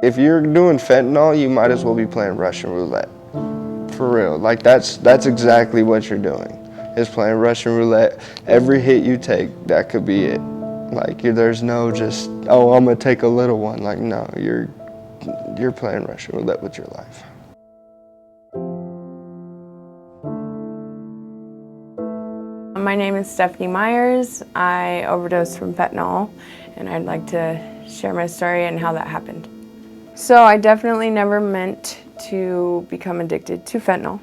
If you're doing fentanyl, you might as well be playing Russian roulette. For real, like that's exactly what you're doing, is playing Russian roulette. Every hit you take, that could be it. Like there's no just, oh, I'm gonna take a little one. Like no, you're playing Russian roulette with your life. My name is Stephanie Myers. I overdosed from fentanyl, and I'd like to share my story and how that happened. So I definitely never meant to become addicted to fentanyl.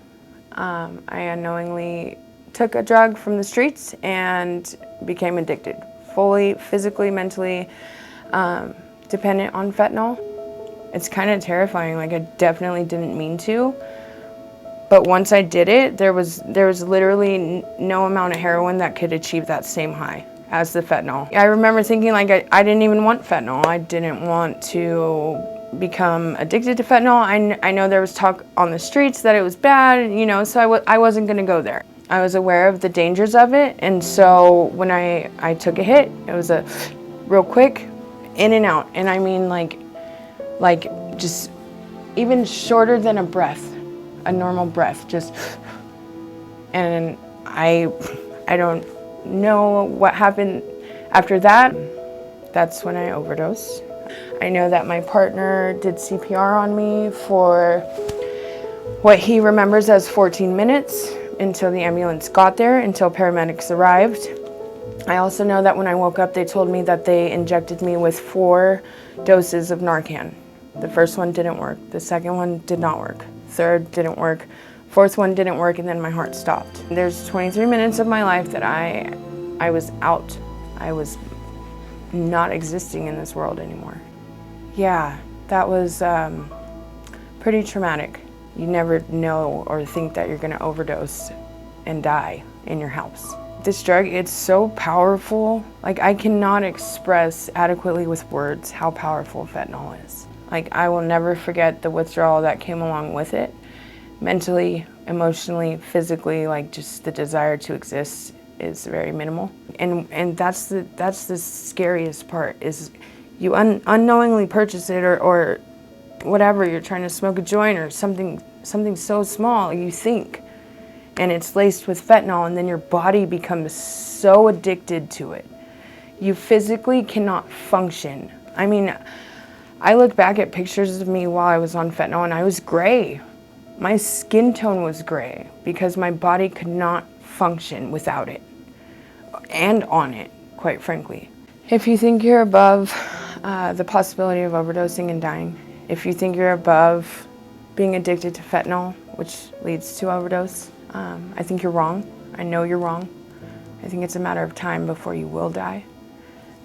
I unknowingly took a drug from the streets and became addicted, fully, physically, mentally dependent on fentanyl. It's kind of terrifying. Like, I definitely didn't mean to. But once I did it, there was literally no amount of heroin that could achieve that same high as the fentanyl. I remember thinking, like, I didn't even want fentanyl. I didn't want to become addicted to fentanyl. I know there was talk on the streets that it was bad, you know, so I wasn't gonna go there. I was aware of the dangers of it, and so when I took a hit, it was a real quick in and out. And I mean, like just even shorter than a breath, a normal breath, just, and I don't know what happened after that. That's when I overdosed. I know that my partner did CPR on me for what he remembers as 14 minutes until the ambulance got there, until paramedics arrived. I also know that when I woke up, they told me that they injected me with 4 doses of Narcan. The first one didn't work, the second one did not work, third didn't work, fourth one didn't work, and then my heart stopped. There's 23 minutes of my life that I was out. I was not existing in this world anymore. Yeah, that was pretty traumatic. You never know or think that you're gonna overdose and die in your house. This drug, it's so powerful. Like, I cannot express adequately with words how powerful fentanyl is. Like, I will never forget the withdrawal that came along with it. Mentally, emotionally, physically, like, just the desire to exist is very minimal. And that's the scariest part, is you unknowingly purchase it, or whatever, you're trying to smoke a joint or something so small, you think, and it's laced with fentanyl, and then your body becomes so addicted to it. You physically cannot function. I mean, I look back at pictures of me while I was on fentanyl, and I was gray. My skin tone was gray because my body could not function without it, and on it, quite frankly. If you think you're above the possibility of overdosing and dying, if you think you're above being addicted to fentanyl, which leads to overdose, I think you're wrong. I know you're wrong. I think it's a matter of time before you will die.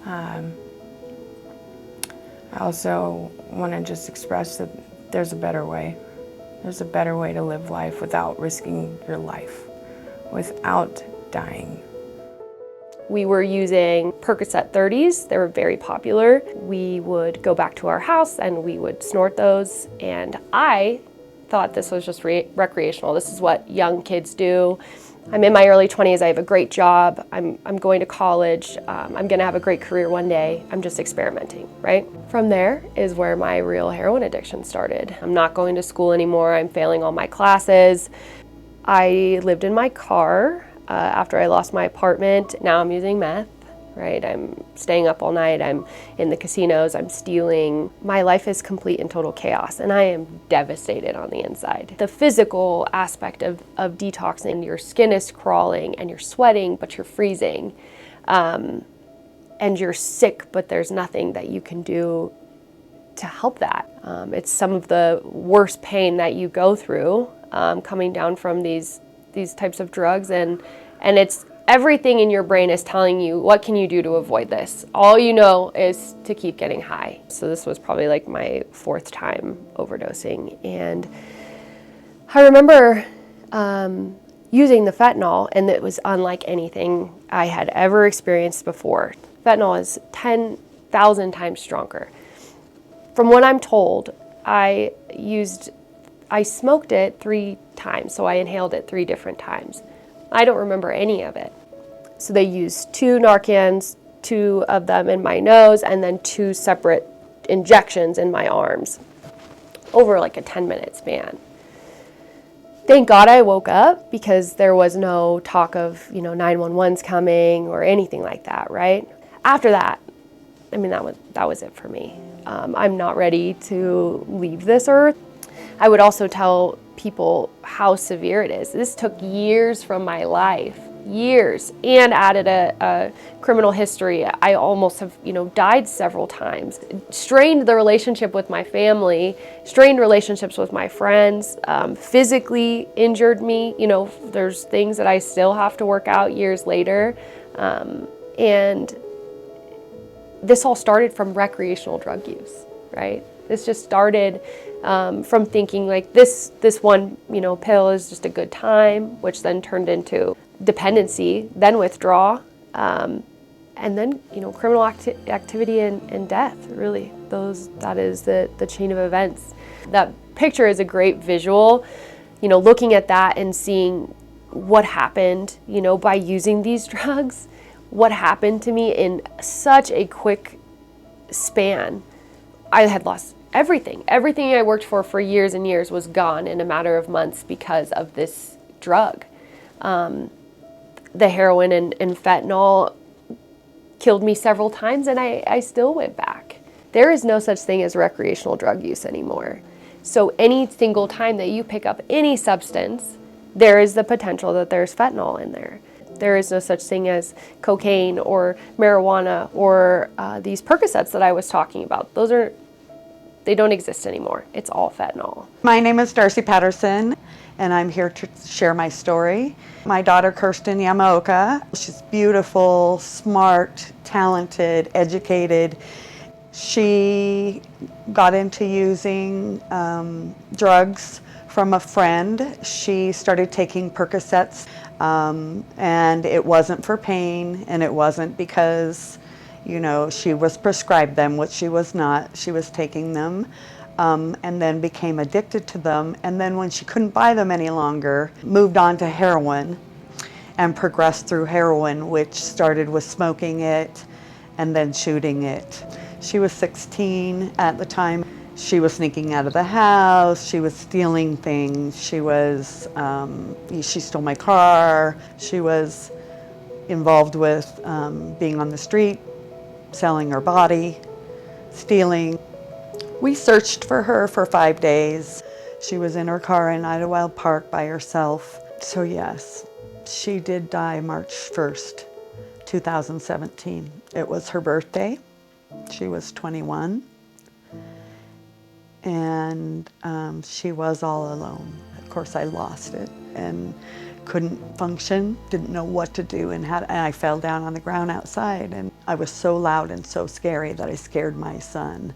I also want to just express that there's a better way. There's a better way to live life without risking your life, without dying. We were using Percocet 30s. They were very popular. We would go back to our house and we would snort those, and I thought this was just recreational. This is what young kids do. I'm in my early 20s, I have a great job, I'm going to college, I'm gonna have a great career one day, I'm just experimenting, right? From there is where my real heroin addiction started. I'm not going to school anymore, I'm failing all my classes. I lived in my car after I lost my apartment. Now I'm using meth, right? I'm staying up all night, I'm in the casinos, I'm stealing. My life is complete and total chaos, and I am devastated on the inside. The physical aspect of detoxing, your skin is crawling and you're sweating, but you're freezing. And you're sick, but there's nothing that you can do to help that. It's some of the worst pain that you go through coming down from these types of drugs, and it's everything in your brain is telling you, what can you do to avoid this? All you know is to keep getting high. So this was probably like my 4th time overdosing. And I remember using the fentanyl, and it was unlike anything I had ever experienced before. Fentanyl is 10,000 times stronger. From what I'm told, I smoked it 3 times, so I inhaled it 3 different times. I don't remember any of it. So they used 2 Narcans, 2 of them in my nose, and then 2 separate injections in my arms. over like a 10-minute span. Thank God I woke up, because there was no talk of, 911's coming or anything like that, right? After that, I mean, that was it for me. I'm not ready to leave this earth. I would also tell people how severe it is. This took years from my life, years, and added a criminal history. I almost have, died several times. Strained the relationship with my family, strained relationships with my friends, physically injured me. There's things that I still have to work out years later. And this all started from recreational drug use, right? This just started from thinking like this one, pill is just a good time, which then turned into dependency, then withdrawal, and then, criminal activity and death, really. That is the chain of events. That picture is a great visual, looking at that and seeing what happened, by using these drugs, what happened to me in such a quick span. I had lost everything. Everything I worked for years and years was gone in a matter of months because of this drug. The heroin and fentanyl killed me several times, and I still went back. There is no such thing as recreational drug use anymore. So any single time that you pick up any substance, there is the potential that there's fentanyl in there. There is no such thing as cocaine or marijuana or these Percocets that I was talking about. They don't exist anymore. It's all fentanyl. My name is Darcy Patterson, and I'm here to share my story. My daughter, Kirsten Yamaoka, she's beautiful, smart, talented, educated. She got into using drugs from a friend. She started taking Percocets, and it wasn't for pain, and it wasn't because she was prescribed them, which she was not. She was taking them, and then became addicted to them. And then when she couldn't buy them any longer, moved on to heroin and progressed through heroin, which started with smoking it and then shooting it. She was 16 at the time. She was sneaking out of the house. She was stealing things. She stole my car. She was involved with being on the street, selling her body, stealing. We searched for her for 5 days. She was in her car in Idlewild Park by herself. So yes, she did die March 1st, 2017. It was her birthday. She was 21. And she was all alone. Of course, I lost it and couldn't function, didn't know what to do, and I fell down on the ground outside, and I was so loud and so scary that I scared my son.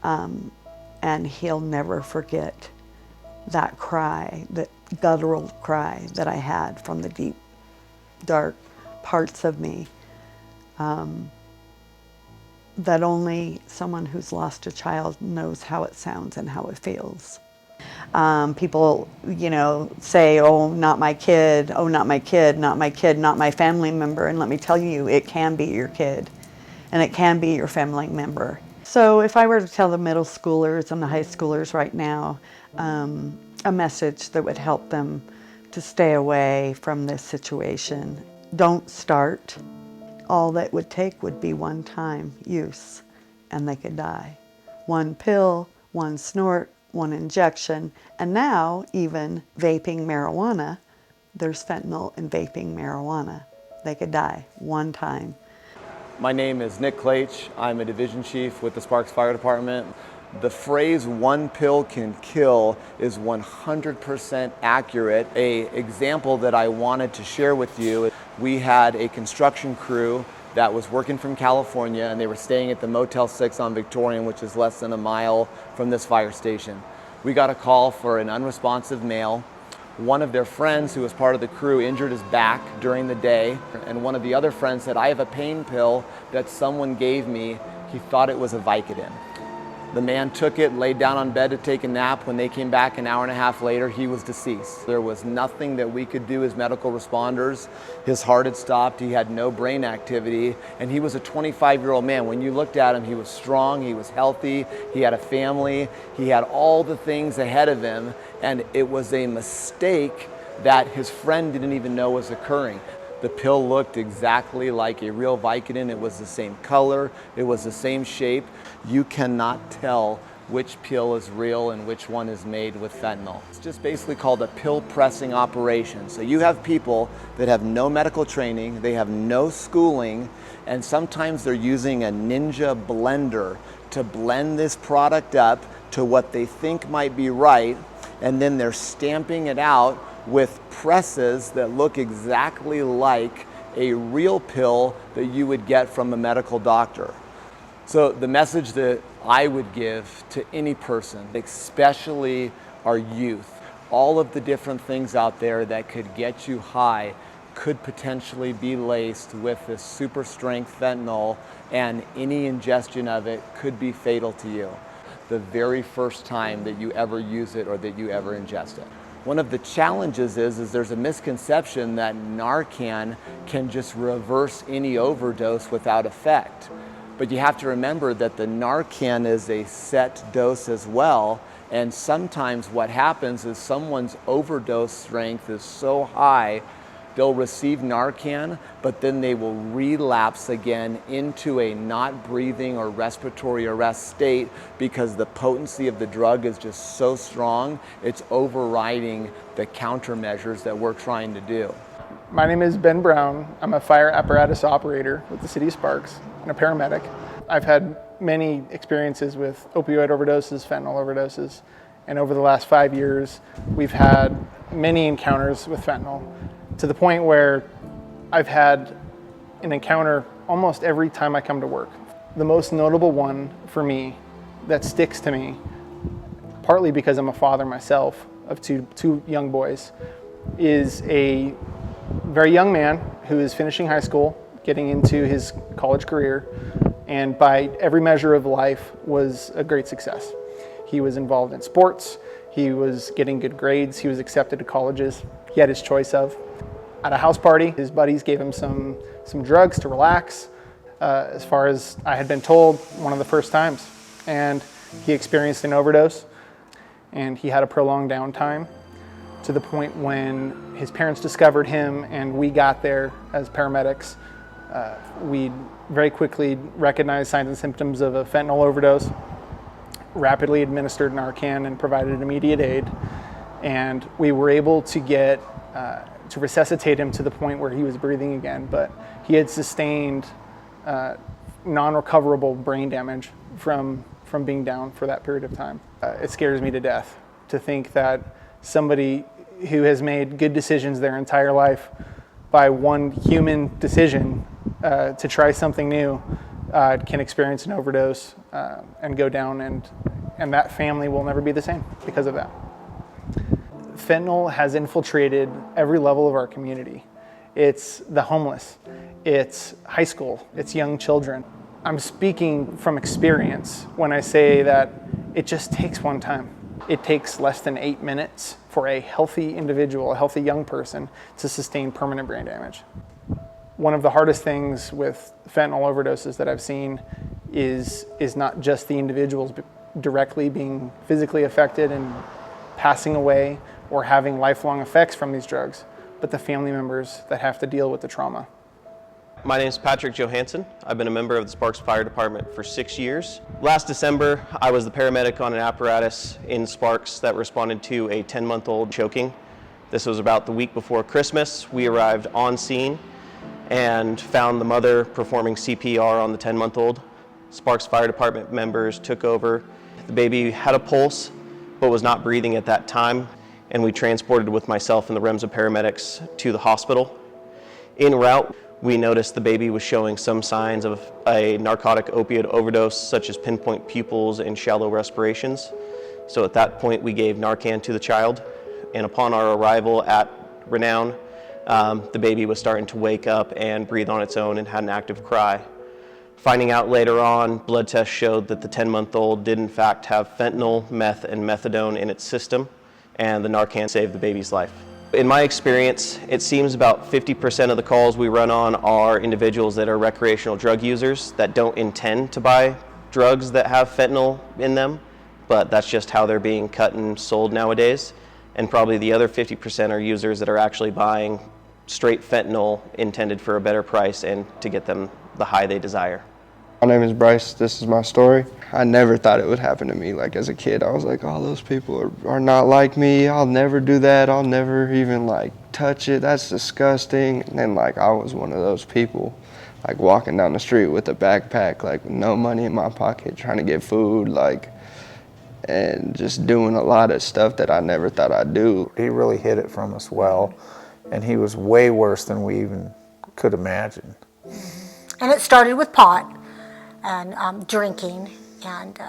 And he'll never forget that cry, that guttural cry that I had from the deep, dark parts of me, that only someone who's lost a child knows how it sounds and how it feels. People, say, oh, not my kid, oh, not my kid, not my kid, not my family member. And let me tell you, it can be your kid, and it can be your family member. So if I were to tell the middle schoolers and the high schoolers right now a message that would help them to stay away from this situation, don't start. All that would take would be one-time use, and they could die. One pill, one snort, one injection, and now even vaping marijuana, there's fentanyl in vaping marijuana. They could die one time. My name is Nick Claich. I'm a division chief with the Sparks Fire Department. The phrase "one pill can kill" is 100% accurate. An example that I wanted to share with you, we had a construction crew that was working from California, and they were staying at the Motel 6 on Victorian, which is less than a mile from this fire station. We got a call for an unresponsive male. One of their friends who was part of the crew injured his back during the day, and one of the other friends said, "I have a pain pill that someone gave me. He thought it was a Vicodin." The man took it, laid down on bed to take a nap. When they came back an hour and a half later, he was deceased. There was nothing that we could do as medical responders. His heart had stopped, he had no brain activity, and he was a 25-year-old man. When you looked at him, he was strong, he was healthy, he had a family, he had all the things ahead of him, and it was a mistake that his friend didn't even know was occurring. The pill looked exactly like a real Vicodin. It was the same color, it was the same shape. You cannot tell which pill is real and which one is made with fentanyl. It's just basically called a pill pressing operation. So you have people that have no medical training, they have no schooling, and sometimes they're using a ninja blender to blend this product up to what they think might be right, and then they're stamping it out with presses that look exactly like a real pill that you would get from a medical doctor. So the message that I would give to any person, especially our youth, all of the different things out there that could get you high could potentially be laced with this super strength fentanyl, and any ingestion of it could be fatal to you the very first time that you ever use it or that you ever ingest it. One of the challenges is there's a misconception that Narcan can just reverse any overdose without effect. But you have to remember that the Narcan is a set dose as well, and sometimes what happens is someone's overdose strength is so high, they'll receive Narcan, but then they will relapse again into a not breathing or respiratory arrest state because the potency of the drug is just so strong, it's overriding the countermeasures that we're trying to do. My name is Ben Brown. I'm a fire apparatus operator with the City of Sparks and a paramedic. I've had many experiences with opioid overdoses, fentanyl overdoses, and over the last 5 years, we've had many encounters with fentanyl, to the point where I've had an encounter almost every time I come to work. The most notable one for me that sticks to me, partly because I'm a father myself of two young boys, is a very young man who is finishing high school, getting into his college career, and by every measure of life was a great success. He was involved in sports, he was getting good grades, he was accepted to colleges he had his choice of. At a house party, his buddies gave him some drugs to relax. As far as I had been told, one of the first times. And he experienced an overdose, and he had a prolonged downtime, to the point when his parents discovered him and we got there as paramedics. We very quickly recognized signs and symptoms of a fentanyl overdose, rapidly administered Narcan and provided immediate aid, and we were able to get to resuscitate him to the point where he was breathing again, but he had sustained non-recoverable brain damage from being down for that period of time. It scares me to death to think that somebody who has made good decisions their entire life by one human decision to try something new can experience an overdose and go down, and that family will never be the same because of that. Fentanyl has infiltrated every level of our community. It's the homeless, it's high school, it's young children. I'm speaking from experience when I say that it just takes one time. It takes less than 8 minutes for a healthy individual, a healthy young person, to sustain permanent brain damage. One of the hardest things with fentanyl overdoses that I've seen is not just the individuals directly being physically affected and passing away or having lifelong effects from these drugs, but the family members that have to deal with the trauma. My name is Patrick Johansson. I've been a member of the Sparks Fire Department for 6 years. Last December, I was the paramedic on an apparatus in Sparks that responded to a 10-month-old choking. This was about the week before Christmas. We arrived on scene and found the mother performing CPR on the 10-month-old. Sparks Fire Department members took over. The baby had a pulse, but was not breathing at that time, and we transported with myself and the REMSA paramedics to the hospital. En route, we noticed the baby was showing some signs of a narcotic opioid overdose, such as pinpoint pupils and shallow respirations. So at that point, we gave Narcan to the child, and upon our arrival at Renown, the baby was starting to wake up and breathe on its own and had an active cry. Finding out later on, blood tests showed that the 10-month-old did in fact have fentanyl, meth, and methadone in its system, and the Narcan saved the baby's life. In my experience, it seems about 50% of the calls we run on are individuals that are recreational drug users that don't intend to buy drugs that have fentanyl in them, but that's just how they're being cut and sold nowadays. And probably the other 50% are users that are actually buying straight fentanyl intended for a better price and to get them the high they desire. My name is Bryce, this is my story. I never thought it would happen to me. Like as a kid, I was like, oh, those people are not like me. I'll never do that. I'll never even like touch it. That's disgusting. And then like I was one of those people, like walking down the street with a backpack, like with no money in my pocket, trying to get food, like, and just doing a lot of stuff that I never thought I'd do. He really hid it from us well, and he was way worse than we even could imagine. And it started with pot and drinking, and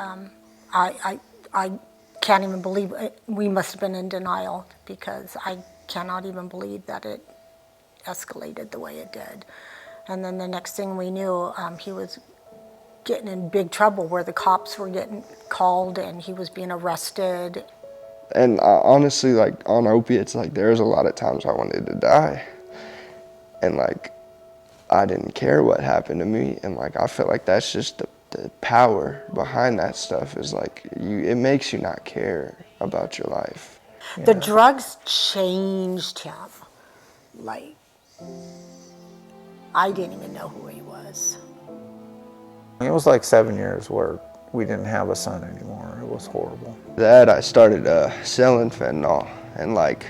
I can't even believe it. We must have been in denial, because I cannot even believe that it escalated the way it did. And then the next thing we knew, he was getting in big trouble, where the cops were getting called and he was being arrested. And honestly, like on opiates, like there's a lot of times I wanted to die, and like I didn't care what happened to me. And like I feel like that's just the power behind that stuff, is like it makes you not care about your life. The drugs changed him. Like, I didn't even know who he was. It was like 7 years where we didn't have a son anymore. It was horrible. That I started selling fentanyl, and like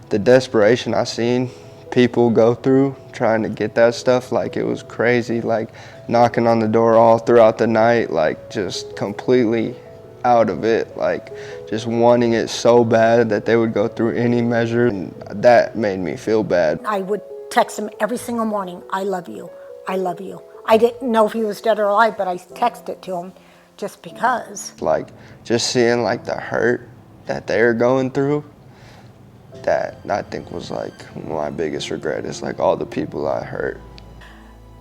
the desperation I seen people go through trying to get that stuff, like it was crazy, like knocking on the door all throughout the night, like just completely out of it, like just wanting it so bad that they would go through any measure, and that made me feel bad. I would text him every single morning, I love you, I love you. I didn't know if he was dead or alive, but I texted to him just because. Like just seeing like the hurt that they're going through, that I think was like my biggest regret, is like all the people I hurt.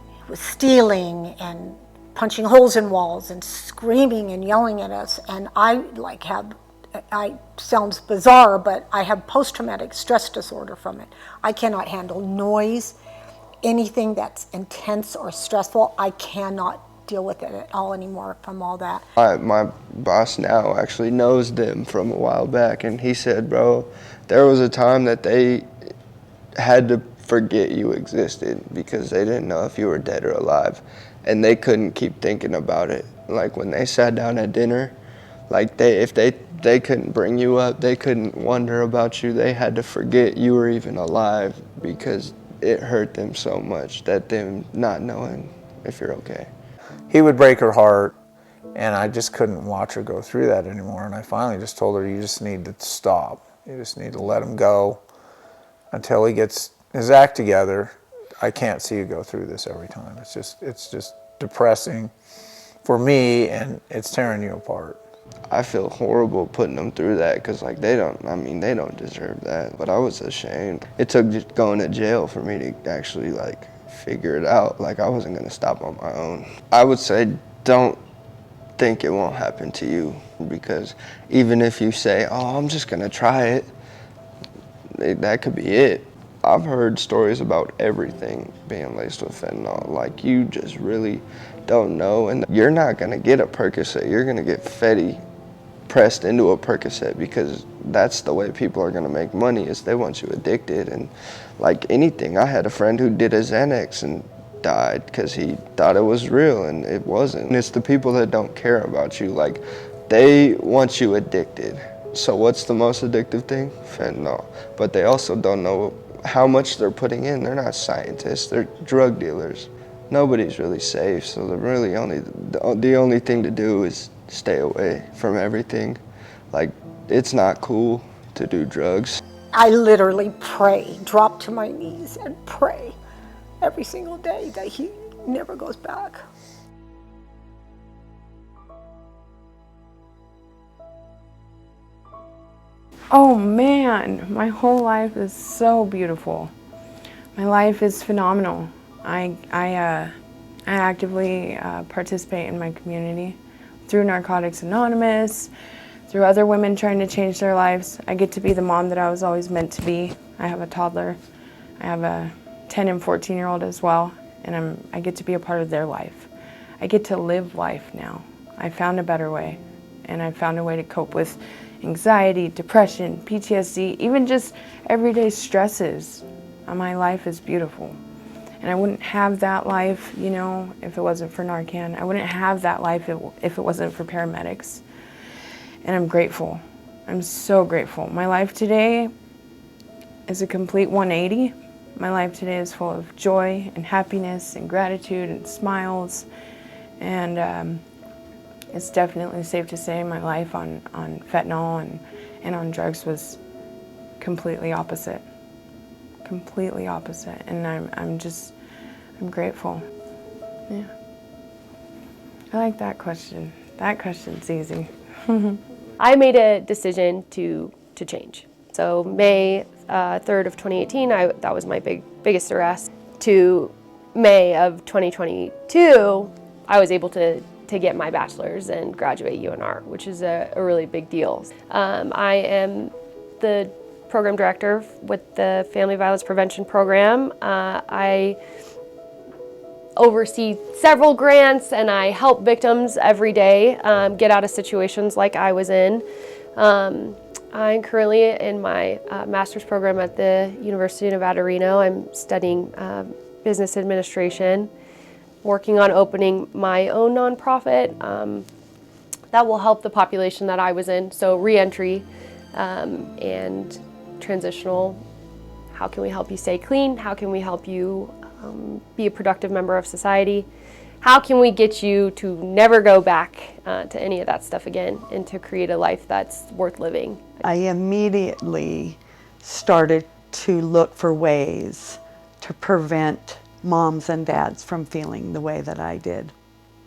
He was stealing and punching holes in walls and screaming and yelling at us. And I sounds bizarre, but I have post-traumatic stress disorder from it. I cannot handle noise, anything that's intense or stressful. I cannot deal with it at all anymore from all that. My boss now actually knows them from a while back, and he said, bro, there was a time that they had to forget you existed because they didn't know if you were dead or alive, and they couldn't keep thinking about it. Like when they sat down at dinner, like if they couldn't bring you up, they couldn't wonder about you, they had to forget you were even alive, because it hurt them so much, that them not knowing if you're okay. He would break her heart, and I just couldn't watch her go through that anymore. And I finally just told her, you just need to stop. You just need to let him go until he gets his act together. I can't see you go through this every time. It's just depressing for me, and it's tearing you apart. I feel horrible putting them through that, because like they don't deserve that, but I was ashamed. It took just going to jail for me to actually like figure it out. Like I wasn't gonna stop on my own. I would say don't think it won't happen to you, because even if you say, oh, I'm just gonna try it, that could be it. I've heard stories about everything being laced with fentanyl. Like you just really don't know, and you're not gonna get a Percocet, you're gonna get Fetty pressed into a Percocet, because that's the way people are gonna make money, is they want you addicted. And like anything, I had a friend who did a Xanax and died because he thought it was real, and it wasn't. And it's the people that don't care about you, like they want you addicted. So what's the most addictive thing? Fentanyl. But they also don't know how much they're putting in. They're not scientists, they're drug dealers. Nobody's really safe, so the only thing to do is stay away from everything. Like, it's not cool to do drugs. I literally pray, drop to my knees and pray every single day that he never goes back. Oh man, my whole life is so beautiful. My life is phenomenal. I I actively participate in my community through Narcotics Anonymous, through other women trying to change their lives. I get to be the mom that I was always meant to be. I have a toddler. I have a 10 and 14-year-old as well, and I get to be a part of their life. I get to live life now. I found a better way, and I found a way to cope with anxiety, depression, PTSD, even just everyday stresses. My life is beautiful. And I wouldn't have that life, you know, if it wasn't for Narcan. I wouldn't have that life if it wasn't for paramedics. And I'm grateful. I'm so grateful. My life today is a complete 180. My life today is full of joy and happiness and gratitude and smiles. And it's definitely safe to say my life on fentanyl and on drugs was completely opposite. Completely opposite. And I'm grateful. Yeah. I like that question. That question's easy. I made a decision to change. So May 3rd of 2018, that was my biggest arrest. To May of 2022, I was able to get my bachelor's and graduate UNR, which is a really big deal. I am the program director with the Family Violence Prevention Program. I oversee several grants and I help victims every day get out of situations like I was in. I'm currently in my master's program at the University of Nevada, Reno. I'm studying business administration, working on opening my own nonprofit that will help the population that I was in. So reentry and transitional. How can we help you stay clean? How can we help you be a productive member of society? How can we get you to never go back to any of that stuff again and to create a life that's worth living? I immediately started to look for ways to prevent moms and dads from feeling the way that I did.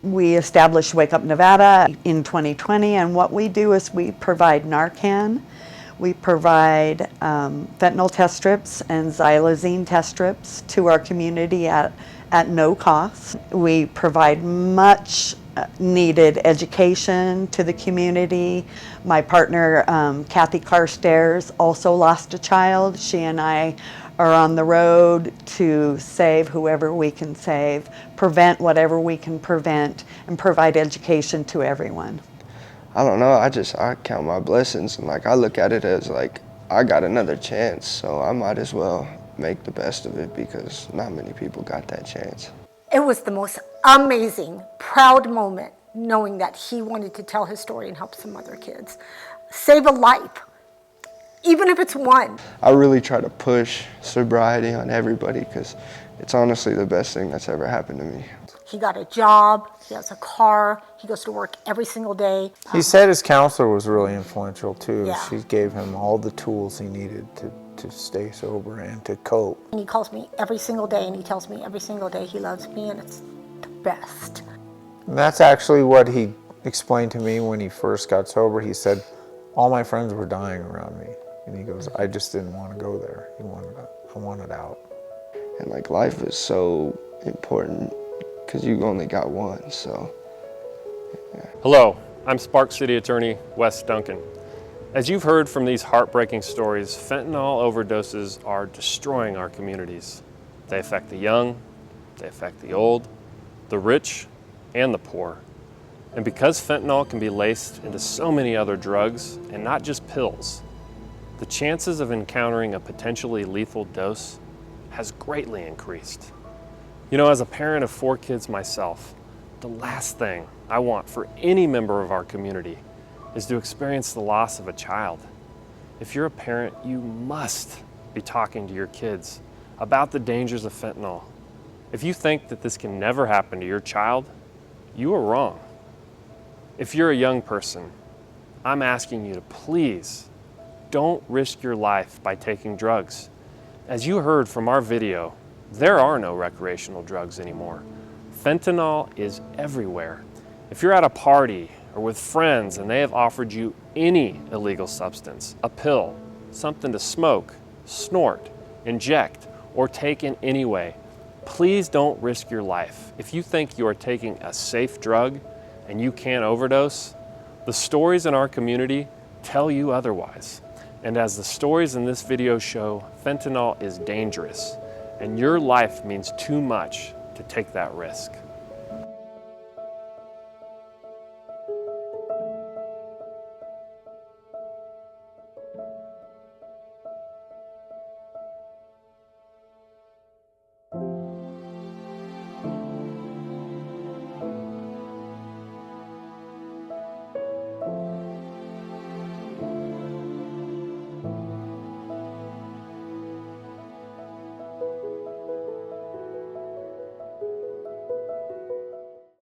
We established Wake Up Nevada in 2020, and what we do is we provide Narcan. We provide fentanyl test strips and xylazine test strips to our community at no cost. We provide much needed education to the community. My partner, Kathy Carstairs, also lost a child. She and I are on the road to save whoever we can save, prevent whatever we can prevent, and provide education to everyone. I don't know, I count my blessings, and like I look at it as like I got another chance, so I might as well make the best of it because not many people got that chance. It was the most amazing, proud moment knowing that he wanted to tell his story and help some other kids. Save a life, even if it's one. I really try to push sobriety on everybody because it's honestly the best thing that's ever happened to me. He got a job, he has a car, he goes to work every single day. He said his counselor was really influential too. Yeah. She gave him all the tools he needed to stay sober and to cope. And he calls me every single day and he tells me every single day he loves me, and it's the best. And that's actually what he explained to me when he first got sober. He said, all my friends were dying around me. And he goes, I just didn't want to go there. I wanted out. And like life is so important because you only got one, so. Yeah. Hello, I'm Sparks City Attorney Wes Duncan. As you've heard from these heartbreaking stories, fentanyl overdoses are destroying our communities. They affect the young, they affect the old, the rich, and the poor. And because fentanyl can be laced into so many other drugs, and not just pills, the chances of encountering a potentially lethal dose has greatly increased. You know, as a parent of 4 kids myself, the last thing I want for any member of our community is to experience the loss of a child. If you're a parent, you must be talking to your kids about the dangers of fentanyl. If you think that this can never happen to your child, you are wrong. If you're a young person, I'm asking you to please don't risk your life by taking drugs. As you heard from our video, there are no recreational drugs anymore. Fentanyl is everywhere. If you're at a party or with friends and they have offered you any illegal substance, a pill, something to smoke, snort, inject, or take in any way, Please don't risk your life. If you think you are taking a safe drug and you can't overdose, the stories in our community tell you otherwise. And as the stories in this video show, fentanyl is dangerous, and your life means too much to take that risk.